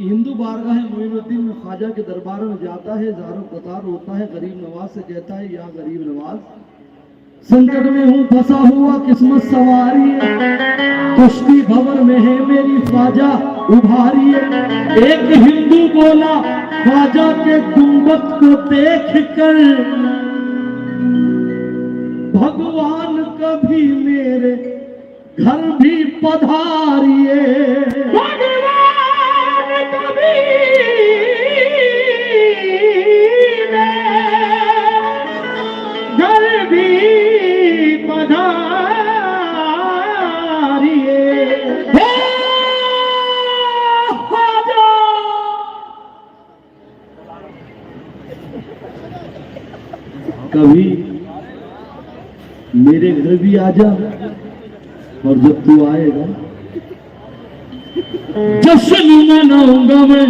हिंदू बारगाह मोइनुद्दीन में ख्वाजा के दरबार में जाता है, ज़ारो कतार होता है, गरीब नवाज से कहता है या गरीब नवाज, संकट में हूँ फंसा हुआ किस्मत सवारी है, कुश्ती भंवर में है मेरी ख्वाजा उभारी है। एक हिंदू बोला ख्वाजा के गुंबद को देख कर, भगवान कभी मेरे घर भी पधारिए, भगवान कभी घर भी पधारिए। कभी मेरे घर भी आ जा, और जब तू आएगा जश्न मनाऊंगा मैं।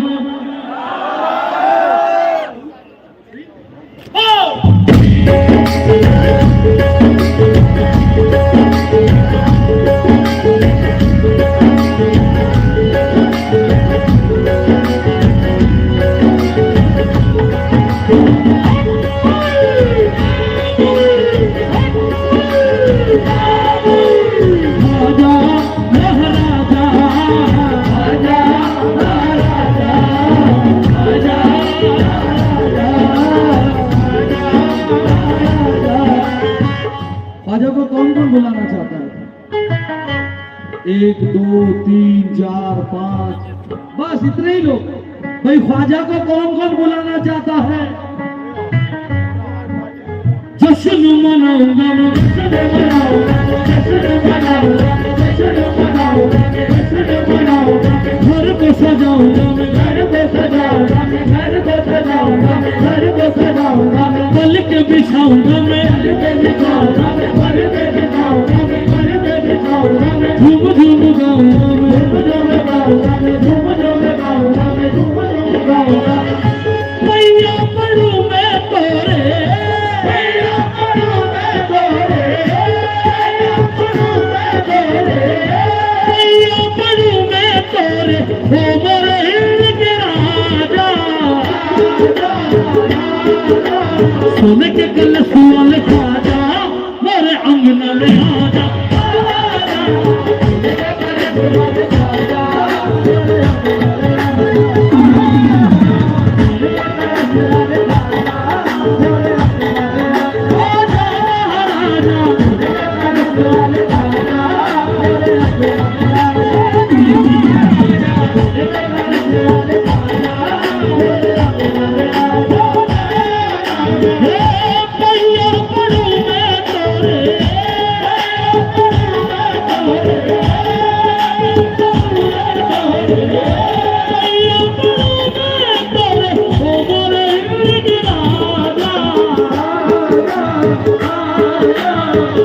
ख्वाजा को कौन कौन बुलाना चाहता है? 1 2 3 4 5, बस इतने ही लोग। भाई ख्वाजा को कौन कौन बुलाना चाहता है? जश्न मनाऊंगा मैं, जश्न मनाऊंगा, घर को सजाऊंगा मैं, घर को सजाऊंगा, घर को सजाऊंगा, घर को सजाऊंगा, पलक बिछाऊंगा मैं, झूम झूम गाऊंगा मैं, मैया पढ़ू मैं तोरे, मैया पढ़ू मैं तोरे, मैया पढ़ू मैं तोरे, हो मोरे हिंद के राजा, सुन के गल सुअल ख्वाजा, मोरे अंगना में आजा।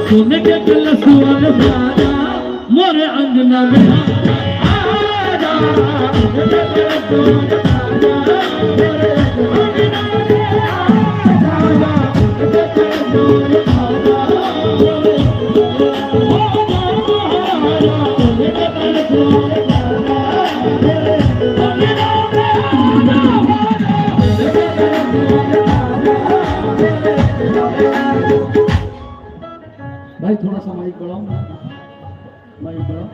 सुन के गल सुअल ख्वाजा, मोरे अंगना में आजा। भाई थोड़ा सा माइक बढ़ाओ, माइक बढ़ाओ।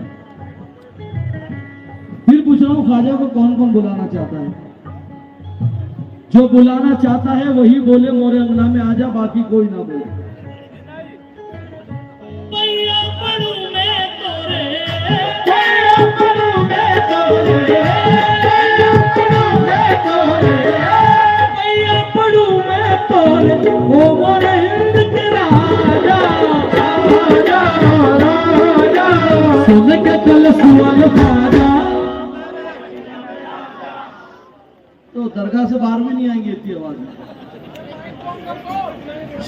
फिर पूछ रहा हूँ ख्वाजा को कौन कौन बुलाना चाहता है? जो बुलाना चाहता है वही बोले मोरे अंगना में आजा, बाकी कोई ना बोले। मैया पढ़ू मैं तोरे, मैया पढ़ू मैं तोरे, मैया पढ़ू मैं तोरे, ओ मोरे हिंद के राजा, सुन के गल सुअल ख्वाजा। तो दरगाह से बाहर में नहीं आएंगे इतनी आवाज में।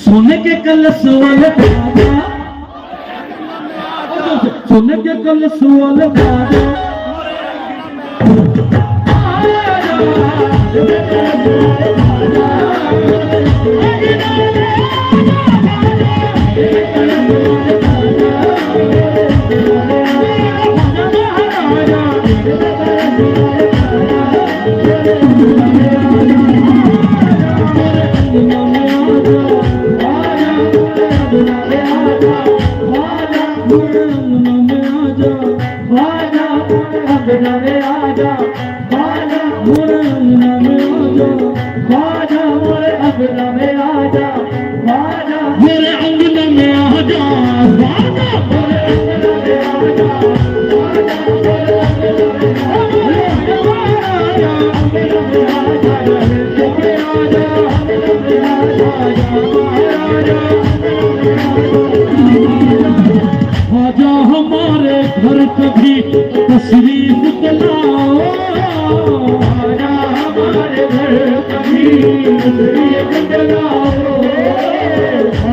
सुन के गल सुअल ख्वाजा, सुन के गल सुअल ख्वाजा, तशरीफ लाओ,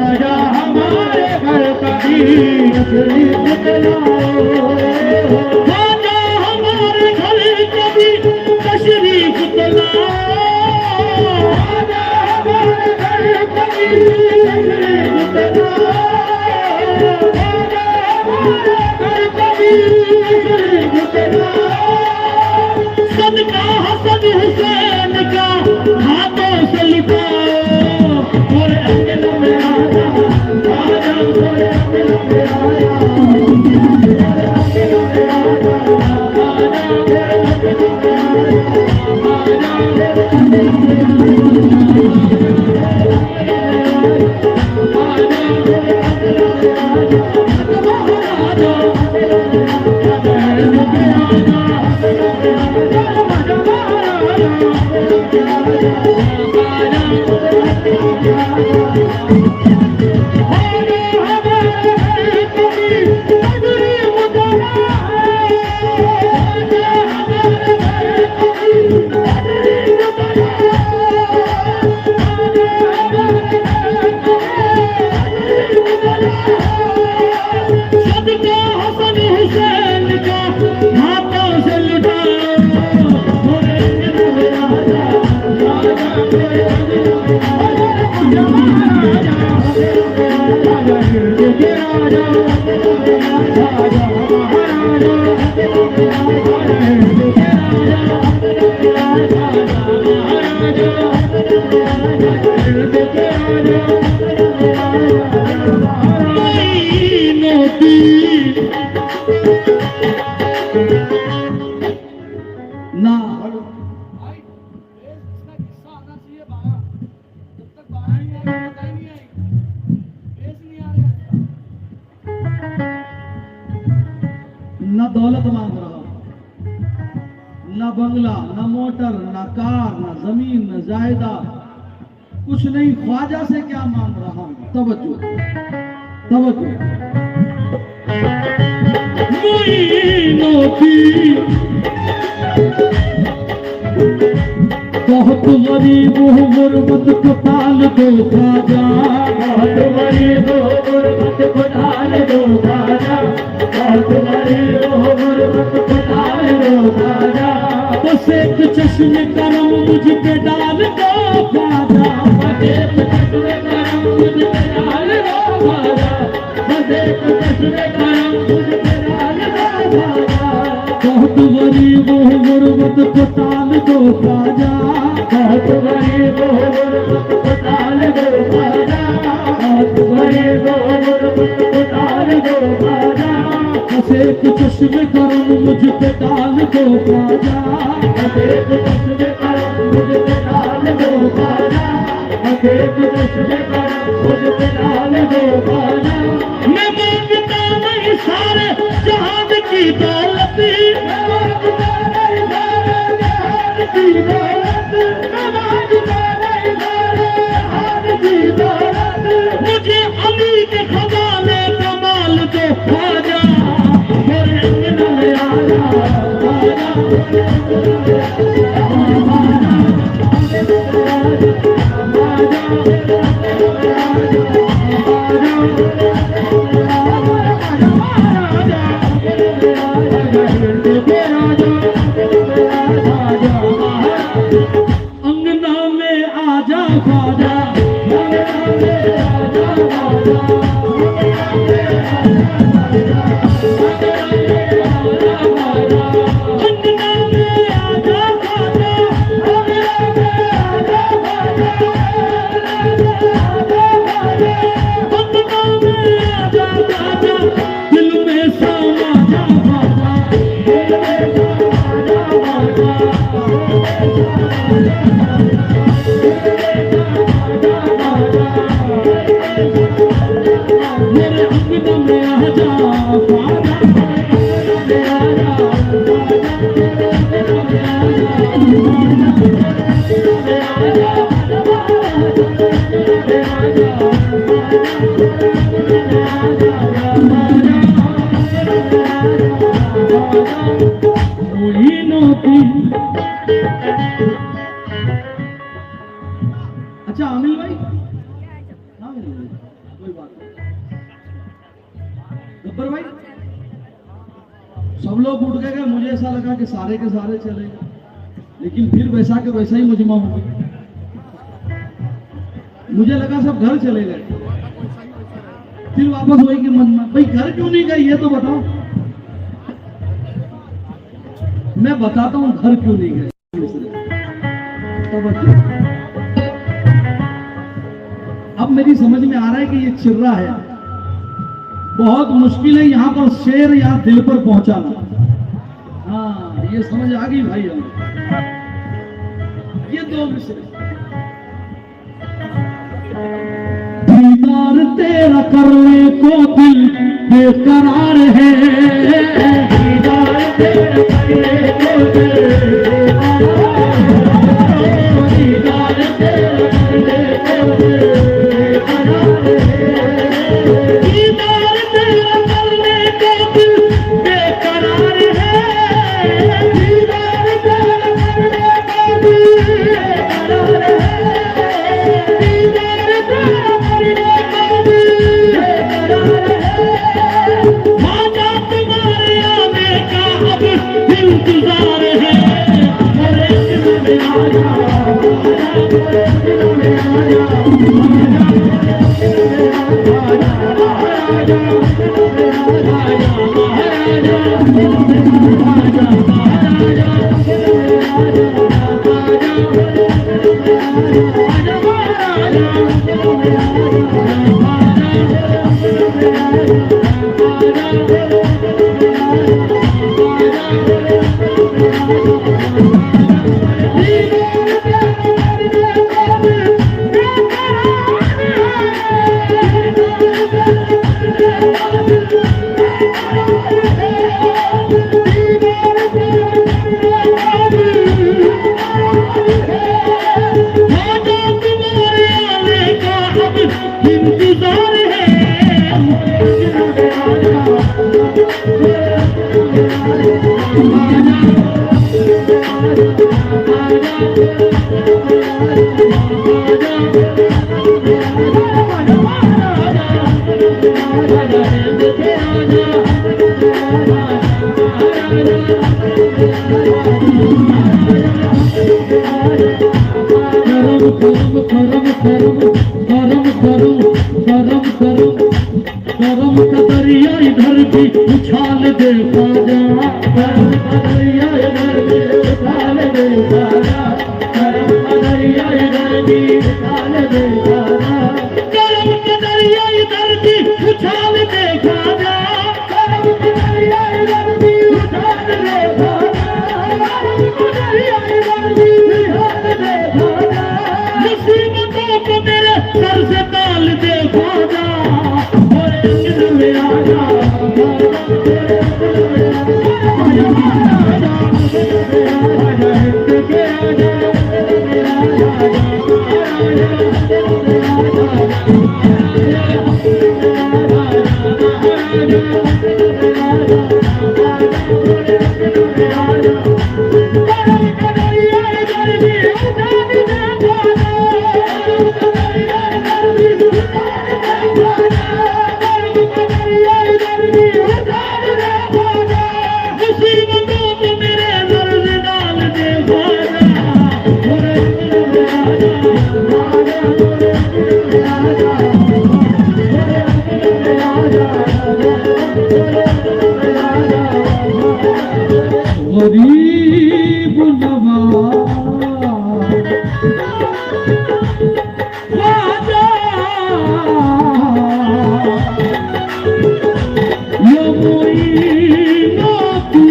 आजा हमारे घर कभी तशरीफ लाओ, आजा हमारे घर कभी तशरीफ लाओ, आजा हमारे घर कभी तशरीफ लाओ, आजा हमारे घर कभी तशरीफ लाओ। सदका हसन हुसैन का हाथों से लुटाओ, और अंगन में आजा, आजा और अंगन में आया, अंगन में आजा, आजा और अंगन में न दौलत मांग रहा हूं, न बंगला, न मोटर, न कार, न जमीन, न जायदाद, कुछ नहीं। ख्वाजा से क्या मांग रहा हूं? तवज्जो, तवज्जो। मोइनों की बहुत गरीब हो, गुर्बत को टाल दो ख्वाजा, बहुत गरीब हो, गुर्बत को टाल दो ख्वाजा, बहुत गरीब हो, गुर्बत को टाल दो ख्वाजा, बस एक चश्मे करम मुझ पे डाल दो ख्वाजा, बस एक चश्मे करम मुझ पे डाल दो ख्वाजा, बस एक चश्मे करम मुझ पे डाल दो ख्वाजा, बहुत गरीब हो, गुर्बत को टाल दो ख्वाजा, बहुत गरीब हो, गुर्बत को टाल दो ख्वाजा, बहुत गरीब हो, गुर्बत को टाल दो ख्वाजा, बस एक चश्मे करम मुझ पे डाल दो ख्वाजा, बस एक चश्मे करम मुझ पे डाल दो ख्वाजा, बस एक चश्मे करम मुझ पे डाल दो ख्वाजा। मैं मांगता नहीं सारे जहान की दौलत, मैं मांगता नहीं सारे जहान की दौलत, मैं मांगता नहीं सारे जहान की दौलत, मुझे अली के खजाने का माल दो ख्वाजा, मेरे अंगन में आया, अंगना में आजा ख्वाजा, अंगना में आजा ख्वाजा, अच्छा आमिल भाई, आमिल भाई, कोई बात नहीं। गब्बर भाई, सब लोग उठ गए, मुझे ऐसा लगा कि सारे के सारे चले गए, लेकिन फिर वैसा के वैसा ही मजमा हो गया। मुझे लगा सब घर चले गए, फिर वापस वही कि मजमा। भाई घर क्यों नहीं गए ये तो बताओ। मैं बताता हूं घर क्यों नहीं गए। अब मेरी समझ में आ रहा है कि ये चिर्रा है, बहुत मुश्किल है यहाँ पर शेर या दिल पर पहुंचाना। हाँ ये समझ आ गई भाई हमें। ये दो मिसरे, दीदार तेरा करने को दिल बेकरार है, दीदार तेरा करने को दिल बेकरार है, दीदार तेरा करने को दिल बेकरार है, दीदार तेरा करने को दिल बेकरार है, दीदार तेरा करने को दिल बेकरार है, दीदार तेरा करने को दिल बेकरार है। ख्वाजा तुम्हारे आने का अब इंतजार है, मेरे दिल में आजा, मेरे दिल में आजा, गरम का दरिया इधर भी उछाल दे ख्वाजा, गरम का दरिया इधर भी उछाल दे ख्वाजा, गरम का दरिया इधर भी उछाल दे ख्वाजा, गरम का दरिया इधर भी उछाल दे ख्वाजा, गरम का दरिया इधर भी उछाल दे ख्वाजा, गरम का दरिया इधर भी उछाल दे ख्वाजा, मुसीबतों को मेरे सर से टाल दे ख्वाजा, गरीब नवाज ख्वाजा ये मोइनो की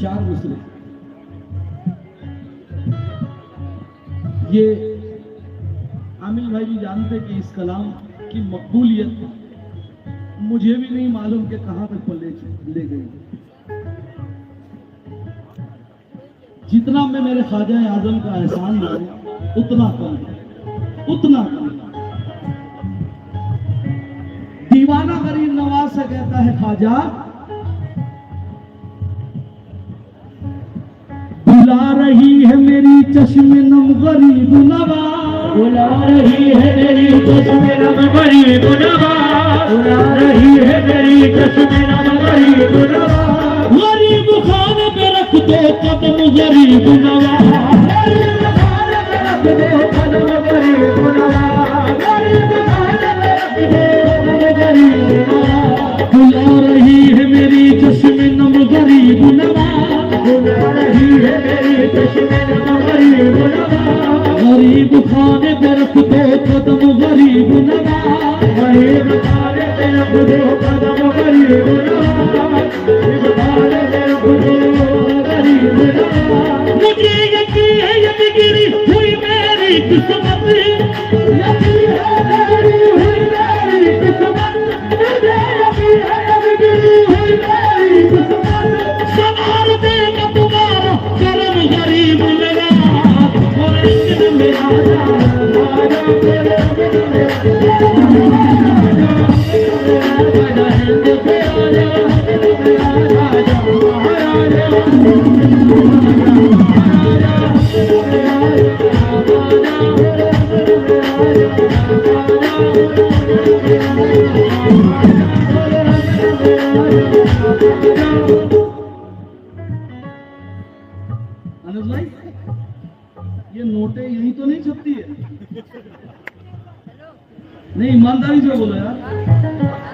चार मिसरे। ये आमिल भाई भी जानते कि इस कलाम की मकबूलियत मुझे भी नहीं मालूम कि कहां तक ले गई। जितना मैं मेरे ख्वाजा आजम का एहसान मानूं उतना कम है, उतना कम। दीवाना गरीब नवाज से कहता है ख्वाजा चश्मे नम गरीब नवाज, बुला रही है मेरी चश्मे नम गरीब नवाज, बुला रही है मेरी चश्मे नम गरीब नवाज। गरीब खाने पे रख दो कदम गरीब नवाज, गरीब खाने पे रख दो कदम गरीब नवाज, गरीब खाने पे रख दो कदम गरीब नवाज। बुला रही है मेरी चश्मे नम गरीब नवाज, बुला रही है मेरी चश्मे नम गरीब नवाज। गरीब खाने पे रख दो कदम गरीब नवाज, गरीब खाने पे रख दो कदम गरीब नवाज, गरीब खाने पे रख दो गरीब नवाज। मुझे यकीन है ये बिगड़ी हुई मेरी किस्मत, यकीन है मेरी हुई मेरी किस्मत, मुझे यकीन है ये बिगड़ी हुई मेरी किस्मत। संभाल देगा तुम्हारा करम गरीब नवाज, और इंजन में आजा आजा तेरे अंगन में आजा, आजा हिंद पे आजा, आजा अनुज भाई, ये नोटें यही तो नहीं छपती है? नहीं, ईमानदारी से बोलो यार,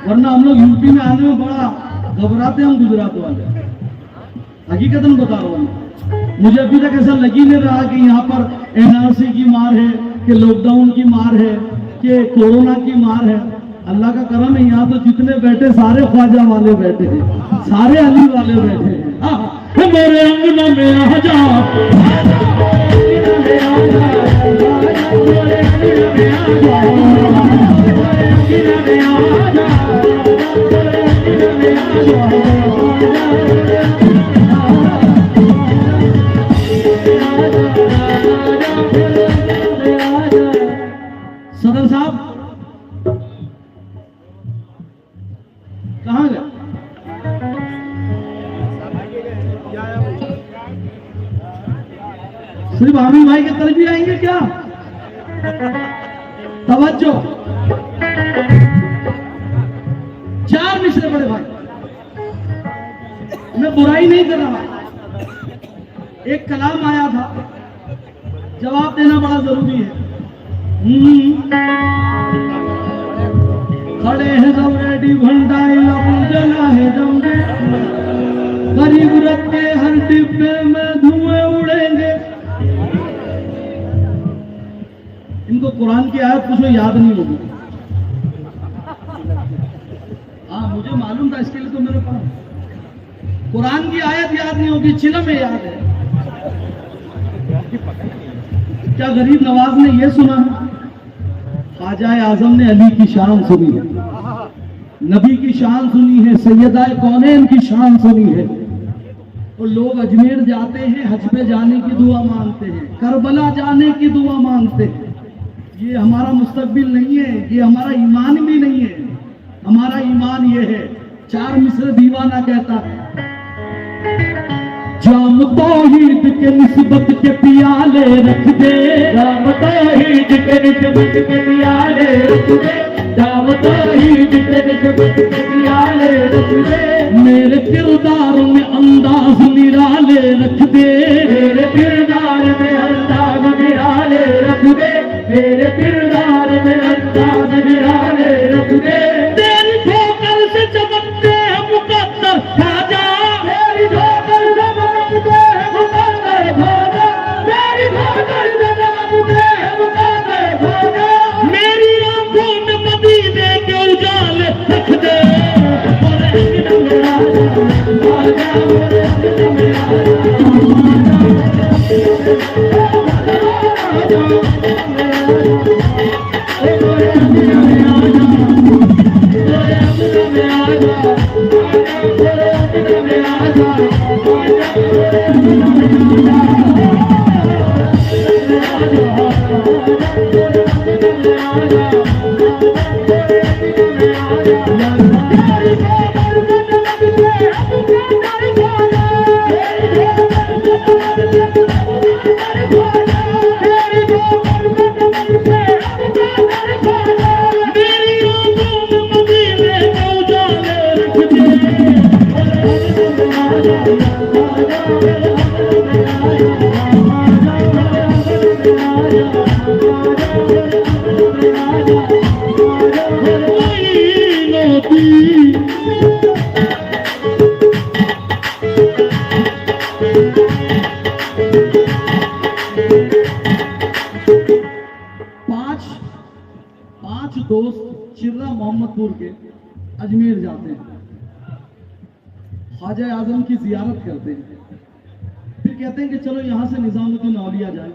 वरना हम लोग यूपी में आने में बड़ा घबराते हैं हम गुजरात वाले। हकीकतन बता रहा हूँ, मुझे अभी तक ऐसा लग ही नहीं रहा कि यहाँ पर एनआरसी की मार है, कि लॉकडाउन की मार है, कि कोरोना की मार है। अल्लाह का करम है, यहाँ तो जितने बैठे सारे ख्वाजा वाले बैठे हैं, सारे अली वाले बैठे हैं। हाँ, मेरे अंगना में आ जा, सदर साहब कहाँ गए? सिर्फ आमिर भाई के तरफ भी आएंगे क्या? तवज्जो, 4 मिसरे बड़े भाई, मैं बुराई नहीं कर रहा, एक कलाम आया था, जवाब देना बड़ा जरूरी है। खड़े हैं सब रेडी, भंडाई जना है जमगे, गरीब रथ के हर डिब्बे में धुएं उड़ेंगे। इनको कुरान की आयत कुछ याद नहीं होगी। हाँ, मुझे मालूम था, इसके लिए तो मेरे पास कुरान की आयत याद नहीं होगी, चिलम में याद है। क्या गरीब नवाज ने यह सुना है? ख्वाजा आजम ने अली की शान सुनी है, नबी की शान सुनी है, सैयदा कौनैन की शान सुनी है। तो लोग अजमेर जाते हैं, हज पे जाने की दुआ मांगते हैं, करबला जाने की दुआ मांगते हैं। ये हमारा मुस्तकबिल नहीं है, ये हमारा ईमान भी नहीं है। हमारा ईमान ये है, 4 मिसरे दीवाना कहता है, जाम तौहीद के निस्बत के पियाले रख दे, जाम तौहीद के निस्बत के पियाले रख दे, जाम तौहीद के निस्बत के पियाले रख दे। मेरे किरदार में अंदाज निराले रख दे, मेरे किरदार में अंदाज निराले रख दे, मेरे किरदार में अंदाज निराले रख दे। तेरी ठोकर से चमकते हैं मुकद्दर ख्वाजा, मेरी ठोकर से चमकते हैं मुकद्दर ख्वाजा, मेरी ठोकर से चमकते हैं मुकद्दर ख्वाजा। मेरी आंखों में मदीने के उजाले रख दे, मेरी पांच दोस्त चिर्रा मोहम्मदपुर के अजमेर जाते हैं, ख्वाजा आजम की जियारत करते हैं। फिर कहते हैं कि चलो यहाँ से निजामुद्दीन औलिया जाए,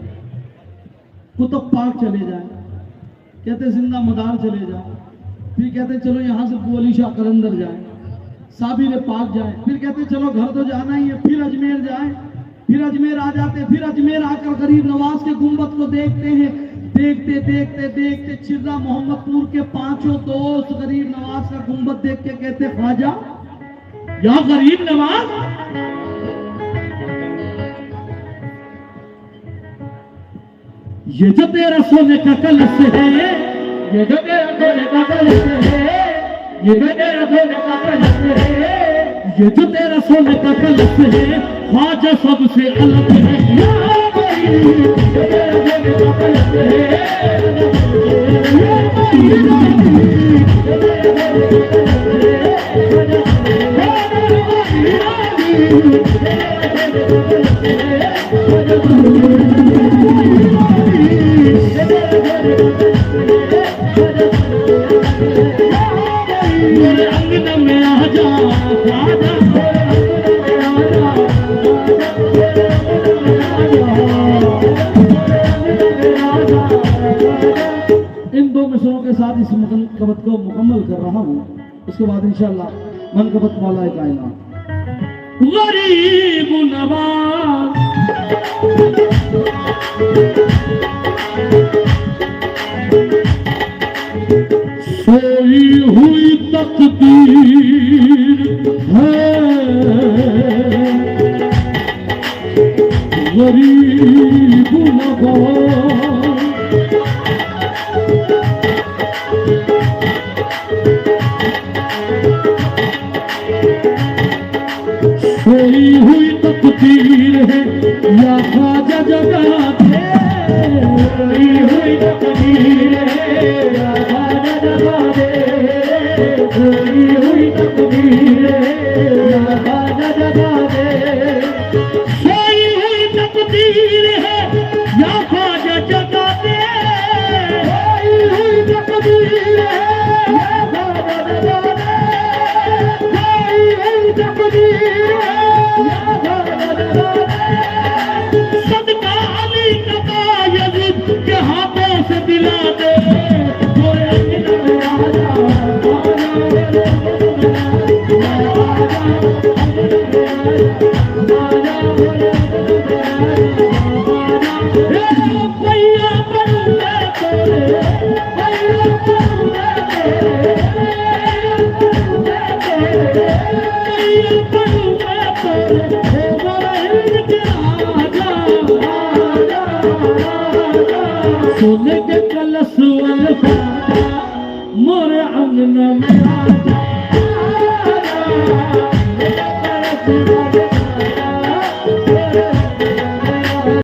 कुतुब पाक चले जाए, कहते हैं जिंदा मदार चले जाए। फिर कहते हैं चलो यहाँ से अबू अली शाह कलंदर जाए, साबिर पाक जाए। फिर कहते हैं चलो घर तो जाना ही है, फिर अजमेर जाए। फिर अजमेर आ जाते, फिर अजमेर आकर गरीब नवाज के गुंबद को देखते हैं। देखते देखते देखते चिर्रा मोहम्मदपुर के पांचों दोस्त गरीब नवाज का गुंबद देख के कहते, ख्वाजा या गरीब नवाज, ये जो तेरा सोने का कलश है, ये जो तेरा सोने का कलश है, ये जो तेरा सोने का कलश है, ये जो तेरा सोने का कलश है, ख्वाजा सबसे अलग है। या ये जो तेरा सोने का कलश है, मेरे अंगना में आ जा ख्वाजा, इन दो मिसरों के साथ इस मनकबत को मुकम्मल कर रहा हूँ। उसके बाद इंशाअल्लाह मनकबत मौला कायनात। गरीब नवाज सोई हुई तकदीर है, गरीब नवाज सोई हुई तकदीर है, या ख्वाजा जगा दे। सोई हुई तकदीर है, या ख्वाजा जगा दे। सोई हुई तकदीर है, या ख्वाजा जगा दे। सोई हुई तकदीर है, या ख्वाजा जगा दे। सोई हुई तकदीर है, या ख्वाजा जगा दे। सोई हुई तकदीर है, या ख्वाजा जगा दे। सदका अली का यजीद के हाथों से दिला दे। गोरे अंगना में आ जा, भैया बनूंगा तेरे, भैया बनूंगा तेरे, भैया बनूंगा तेरे। हे मोरा हिंद के राजा, सोने के कलश वाले ख्वाजा, मोरे अंगना में आ जा।